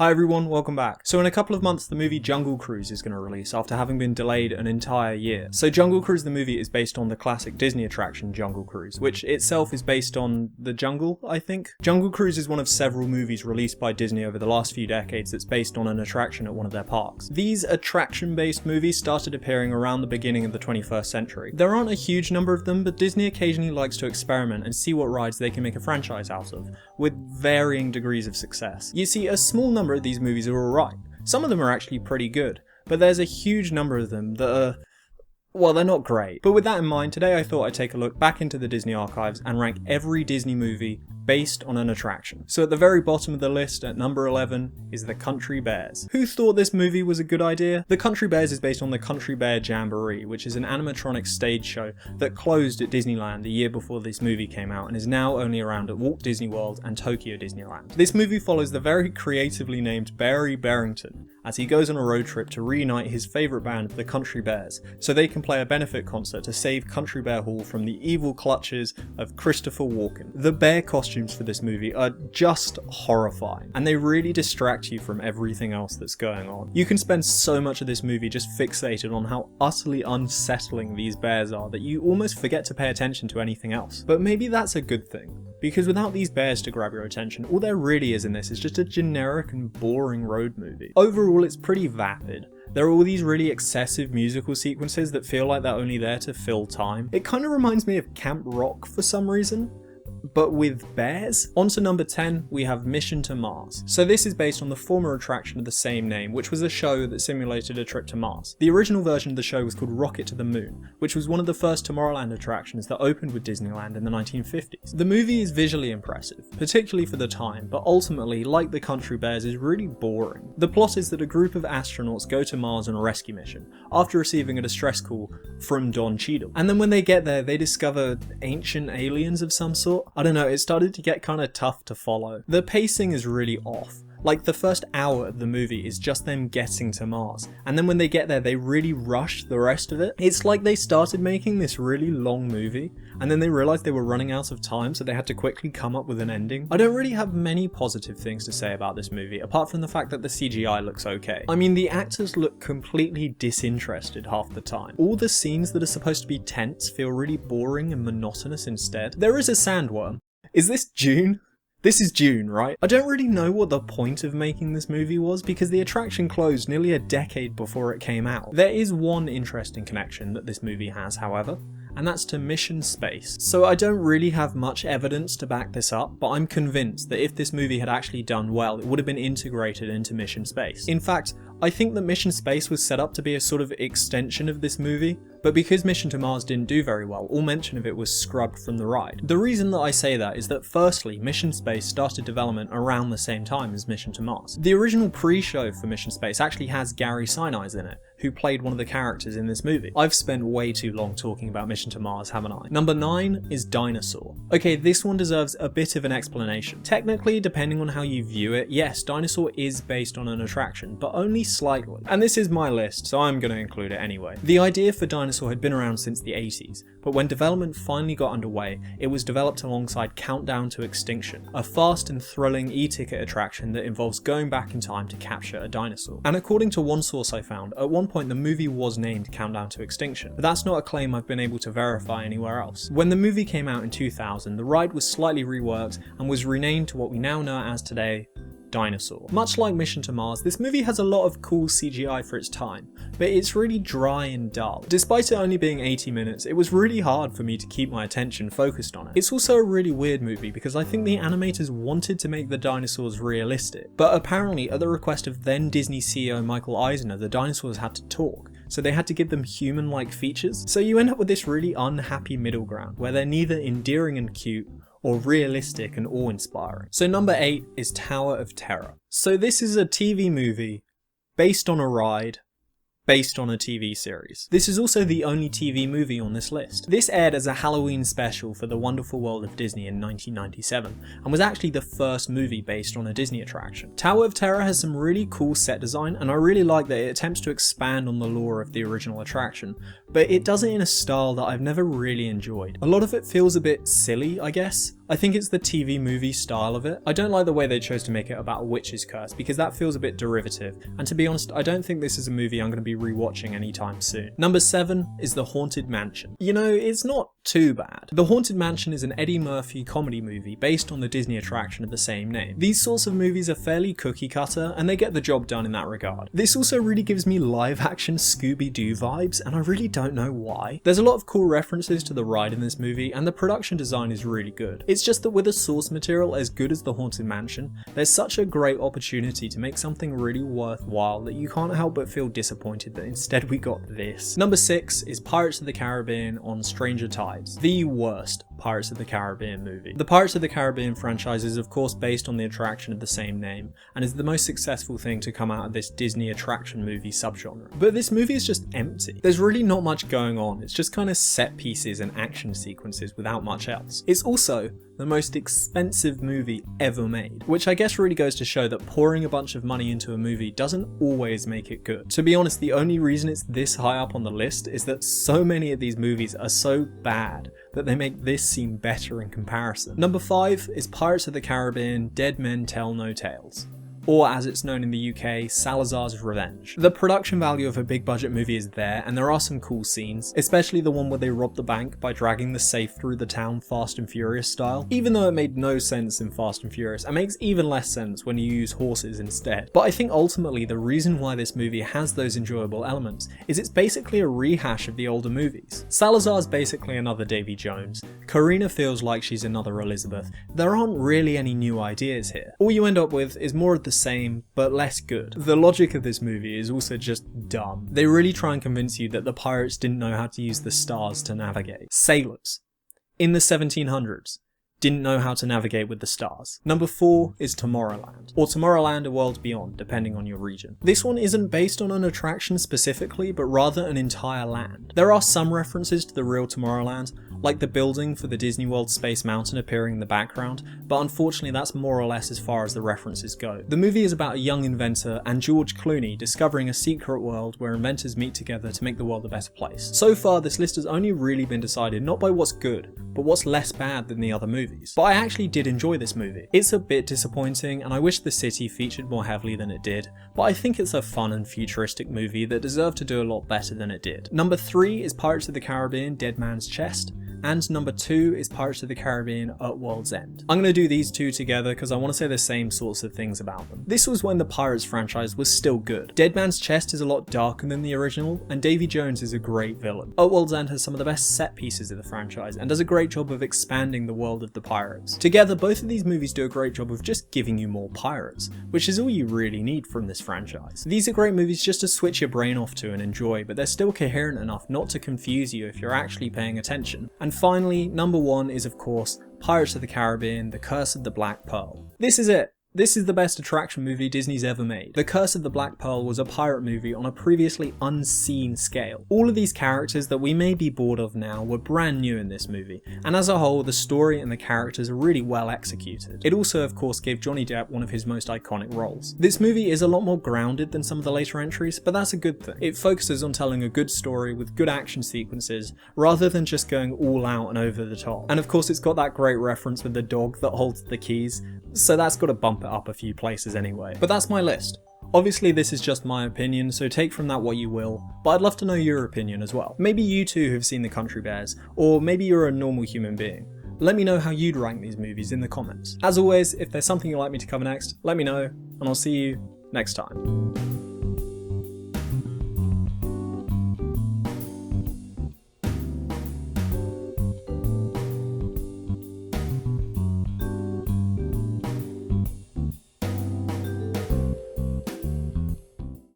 Hi everyone, welcome back. So in a couple of months the movie Jungle Cruise is going to release after having been delayed an entire year. So Jungle Cruise the movie is based on the classic Disney attraction Jungle Cruise, which itself is based on the jungle, I think. Jungle Cruise is one of several movies released by Disney over the last few decades that's based on an attraction at one of their parks. These attraction-based movies started appearing around the beginning of the 21st century. There aren't a huge number of them, but Disney occasionally likes to experiment and see what rides they can make a franchise out of, with varying degrees of success. You see, a small number of these movies are alright. Some of them are actually pretty good, but there's a huge number of them that are, well, they're not great. But with that in mind, today I thought I'd take a look back into the Disney archives and rank every Disney movie based on an attraction. So at the very bottom of the list, at number 11, is The Country Bears. Who thought this movie was a good idea? The Country Bears is based on the Country Bear Jamboree, which is an animatronic stage show that closed at Disneyland a year before this movie came out and is now only around at Walt Disney World and Tokyo Disneyland. This movie follows the very creatively named Barry Barrington as he goes on a road trip to reunite his favourite band, the Country Bears, so they can play a benefit concert to save Country Bear Hall from the evil clutches of Christopher Walken. The bear costumes for this movie are just horrifying, and they really distract you from everything else that's going on. You can spend so much of this movie just fixated on how utterly unsettling these bears are that you almost forget to pay attention to anything else. But maybe that's a good thing, because without these bears to grab your attention, all there really is in this is just a generic and boring road movie. Overall, it's pretty vapid. There are all these really excessive musical sequences that feel like they're only there to fill time. It kind of reminds me of Camp Rock for some reason, but with bears? On to number 10, we have Mission to Mars. So this is based on the former attraction of the same name, which was a show that simulated a trip to Mars. The original version of the show was called Rocket to the Moon, which was one of the first Tomorrowland attractions that opened with Disneyland in the 1950s. The movie is visually impressive, particularly for the time, but ultimately, like the Country Bears, is really boring. The plot is that a group of astronauts go to Mars on a rescue mission, after receiving a distress call from Don Cheadle. And then when they get there, they discover ancient aliens of some sort. I don't know, it started to get kind of tough to follow. The pacing is really off. Like, the first hour of the movie is just them getting to Mars, and then when they get there they really rush the rest of it. It's like they started making this really long movie, and then they realised they were running out of time, so they had to quickly come up with an ending. I don't really have many positive things to say about this movie, apart from the fact that the CGI looks okay. I mean, the actors look completely disinterested half the time. All the scenes that are supposed to be tense feel really boring and monotonous instead. There is a sandworm. Is this June? This is June, right? I don't really know what the point of making this movie was, because the attraction closed nearly a decade before it came out. There is one interesting connection that this movie has, however, and that's to Mission Space. So I don't really have much evidence to back this up, but I'm convinced that if this movie had actually done well, it would have been integrated into Mission Space. In fact, I think that Mission Space was set up to be a sort of extension of this movie, but because Mission to Mars didn't do very well, all mention of it was scrubbed from the ride. The reason that I say that is that firstly, Mission Space started development around the same time as Mission to Mars. The original pre-show for Mission Space actually has Gary Sinise in it, who played one of the characters in this movie. I've spent way too long talking about Mission to Mars, haven't I? Number 9 is Dinosaur. Okay, this one deserves a bit of an explanation. Technically, depending on how you view it, yes, Dinosaur is based on an attraction, but only slightly. And this is my list, so I'm going to include it anyway. The idea for Dinosaur had been around since the 80s, but when development finally got underway, it was developed alongside Countdown to Extinction, a fast and thrilling e-ticket attraction that involves going back in time to capture a dinosaur. And according to one source I found, at one point the movie was named Countdown to Extinction, but that's not a claim I've been able to verify anywhere else. When the movie came out in 2000, the ride was slightly reworked and was renamed to what we now know as today, Dinosaur. Much like Mission to Mars, this movie has a lot of cool CGI for its time, but it's really dry and dull. Despite it only being 80 minutes, it was really hard for me to keep my attention focused on it. It's also a really weird movie because I think the animators wanted to make the dinosaurs realistic, but apparently at the request of then Disney CEO Michael Eisner, the dinosaurs had to talk, so they had to give them human-like features. So you end up with this really unhappy middle ground where they're neither endearing and cute or realistic and awe-inspiring. So number 8 is Tower of Terror. So this is a TV movie based on a ride, based on a TV series. This is also the only TV movie on this list. This aired as a Halloween special for The Wonderful World of Disney in 1997, and was actually the first movie based on a Disney attraction. Tower of Terror has some really cool set design, and I really like that it attempts to expand on the lore of the original attraction, but it does it in a style that I've never really enjoyed. A lot of it feels a bit silly, I guess, I think it's the TV movie style of it. I don't like the way they chose to make it about a witch's curse because that feels a bit derivative, and to be honest, I don't think this is a movie I'm going to be rewatching anytime soon. Number 7 is The Haunted Mansion. You know, it's not too bad. The Haunted Mansion is an Eddie Murphy comedy movie based on the Disney attraction of the same name. These sorts of movies are fairly cookie cutter and they get the job done in that regard. This also really gives me live action Scooby-Doo vibes, and I really don't know why. There's a lot of cool references to the ride in this movie, and the production design is really good. It's just that with a source material as good as The Haunted Mansion, there's such a great opportunity to make something really worthwhile that you can't help but feel disappointed that instead we got this. Number 6 is Pirates of the Caribbean on Stranger Tides, the worst Pirates of the Caribbean movie. The Pirates of the Caribbean franchise is of course based on the attraction of the same name, and is the most successful thing to come out of this Disney attraction movie subgenre. But this movie is just empty. There's really not much going on, it's just kind of set pieces and action sequences without much else. It's also the most expensive movie ever made, which I guess really goes to show that pouring a bunch of money into a movie doesn't always make it good. To be honest, the only reason it's this high up on the list is that so many of these movies are so bad that they make this seem better in comparison. Number 5 is Pirates of the Caribbean: Dead Men Tell No Tales, or as it's known in the UK, Salazar's Revenge. The production value of a big budget movie is there, and there are some cool scenes, especially the one where they rob the bank by dragging the safe through the town Fast and Furious style. Even though it made no sense in Fast and Furious, it makes even less sense when you use horses instead. But I think ultimately the reason why this movie has those enjoyable elements is it's basically a rehash of the older movies. Salazar's basically another Davy Jones, Karina feels like she's another Elizabeth. There aren't really any new ideas here. All you end up with is more of the same, but less good. The logic of this movie is also just dumb. They really try and convince you that the pirates didn't know how to use the stars to navigate. Sailors, in the 1700s, didn't know how to navigate with the stars. Number 4 is Tomorrowland, or Tomorrowland: A World Beyond, depending on your region. This one isn't based on an attraction specifically, but rather an entire land. There are some references to the real Tomorrowland, like the building for the Disney World Space Mountain appearing in the background, but unfortunately that's more or less as far as the references go. The movie is about a young inventor and George Clooney discovering a secret world where inventors meet together to make the world a better place. So far, this list has only really been decided not by what's good, but what's less bad than the other movies. But I actually did enjoy this movie. It's a bit disappointing, and I wish the city featured more heavily than it did, but I think it's a fun and futuristic movie that deserved to do a lot better than it did. Number 3 is Pirates of the Caribbean: Dead Man's Chest, and number 2 is Pirates of the Caribbean: At World's End. I'm going to do these two together because I want to say the same sorts of things about them. This was when the Pirates franchise was still good. Dead Man's Chest is a lot darker than the original, and Davy Jones is a great villain. At World's End has some of the best set pieces of the franchise, and does a great job of expanding the world of the pirates. Together, both of these movies do a great job of just giving you more pirates, which is all you really need from this franchise. These are great movies just to switch your brain off to and enjoy, but they're still coherent enough not to confuse you if you're actually paying attention. And finally, number 1 is of course Pirates of the Caribbean: The Curse of the Black Pearl. This is it. This is the best attraction movie Disney's ever made. The Curse of the Black Pearl was a pirate movie on a previously unseen scale. All of these characters that we may be bored of now were brand new in this movie, and as a whole, the story and the characters are really well executed. It also, of course, gave Johnny Depp one of his most iconic roles. This movie is a lot more grounded than some of the later entries, but that's a good thing. It focuses on telling a good story with good action sequences, rather than just going all out and over the top. And of course, it's got that great reference with the dog that holds the keys, so that's got to bump it up a few places anyway. But that's my list. Obviously this is just my opinion, so take from that what you will, but I'd love to know your opinion as well. Maybe you too have seen The Country Bears, or maybe you're a normal human being. Let me know how you'd rank these movies in the comments. As always, if there's something you'd like me to cover next, let me know, and I'll see you next time.